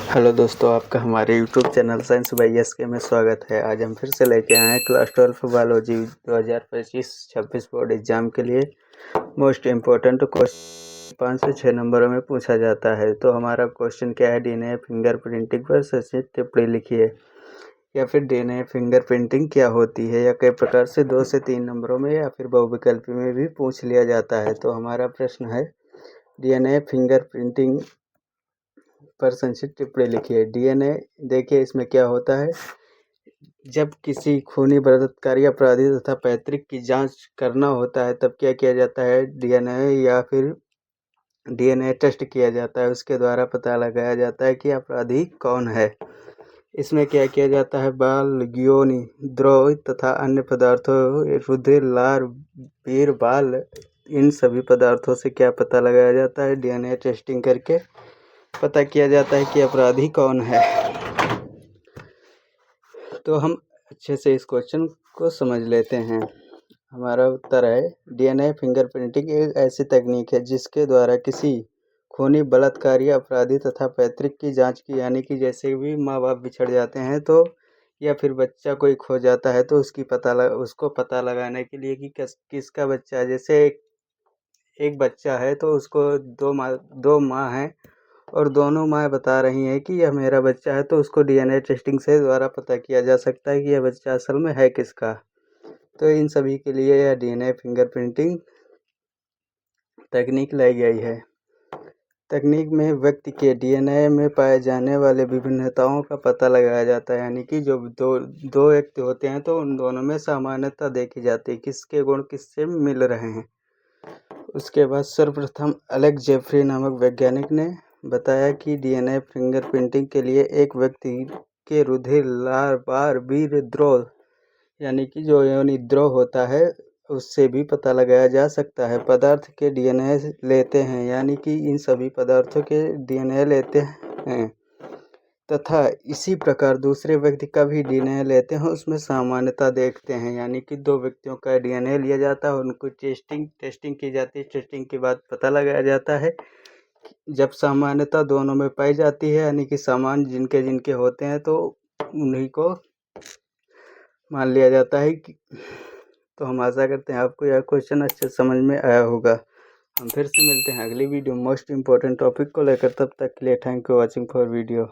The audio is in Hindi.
हेलो दोस्तों, आपका हमारे YouTube channel science by SK में स्वागत है। आज हम फिर से लेके आए हैं क्लास 12 बायोलॉजी 2025-26 बोर्ड एग्जाम के लिए मोस्ट इम्पोर्टेंट क्वेश्चन 5 से 6 नंबरों में पूछा जाता है। तो हमारा क्वेश्चन क्या है, डीएनए फिंगरप्रिंटिंग पर संक्षिप्त टिप्पणी लिखिए। या फिर डीएनए फिंगरप्रिंटिंग क्या होती है, या कई प्रकार से 2 से 3 नंबरों में या फिर बहुविकल्पी में भी पूछ लिया जाता है। तो हमारा प्रश्न है, डीएनए फिंगरप्रिंटिंग पर संक्षिप्त टिप्पणी लिखिए। डीएनए, देखिए इसमें क्या होता है, जब किसी खूनी बलात्कारी अपराधी तथा पैतृक की जांच करना होता है तब क्या किया जाता है, डीएनए या फिर डीएनए टेस्ट किया जाता है। उसके द्वारा पता लगाया जाता है कि अपराधी कौन है। इसमें क्या किया जाता है, बाल, योनि, द्रव तथा अन्य पदार्थों, रुधिर, लार, वीर, बाल, इन सभी पदार्थों से क्या पता लगाया जाता है, डीएनए टेस्टिंग करके पता किया जाता है कि अपराधी कौन है। तो हम अच्छे से इस क्वेश्चन को समझ लेते हैं। हमारा उत्तर है, डीएनए फिंगरप्रिंटिंग एक ऐसी तकनीक है जिसके द्वारा किसी खूनी, बलात्कारी, अपराधी तथा पैतृक की जांच की, यानी कि जैसे भी माँ बाप बिछड़ जाते हैं तो या फिर बच्चा कोई खो जाता है तो उसको पता लगाने के लिए कि किसका बच्चा है। जैसे एक बच्चा है तो उसको दो माँ हैं और दोनों माँ बता रही हैं कि यह मेरा बच्चा है, तो उसको डीएनए टेस्टिंग से द्वारा पता किया जा सकता है कि यह बच्चा असल में है किसका। तो इन सभी के लिए यह डीएनए फिंगरप्रिंटिंग तकनीक लाई गई है। तकनीक में व्यक्ति के डीएनए में पाए जाने वाले विभिन्नताओं का पता लगाया जाता है, यानी कि जो दो व्यक्ति होते हैं तो उन दोनों में सामान्यता देखी जाती है, किसके गुण किससे मिल रहे हैं। उसके बाद सर्वप्रथम अलेक्स जेफरी नामक वैज्ञानिक ने बताया कि डीएनए फिंगरप्रिंटिंग के लिए एक व्यक्ति के रुधिर, लार, बार, वीर, द्रव, यानी कि जो योनि द्रव होता है उससे भी पता लगाया जा सकता है। पदार्थ के डीएनए लेते हैं, यानी कि इन सभी पदार्थों के डीएनए लेते हैं तथा इसी प्रकार दूसरे व्यक्ति का भी डीएनए लेते हैं, उसमें सामान्यता देखते हैं, यानी कि दो व्यक्तियों का डीएनए लिया जाता है, उनको टेस्टिंग की जाती है। टेस्टिंग के बाद पता लगाया जाता है, जब सामान्यता दोनों में पाई जाती है, यानी कि समान जिनके जिनके होते हैं तो उन्हीं को मान लिया जाता है कि। तो हम आशा करते हैं आपको यह क्वेश्चन अच्छे समझ में आया होगा। हम फिर से मिलते हैं अगली वीडियो मोस्ट इम्पोर्टेंट टॉपिक को लेकर। तब तक के लिए thank you watching for video.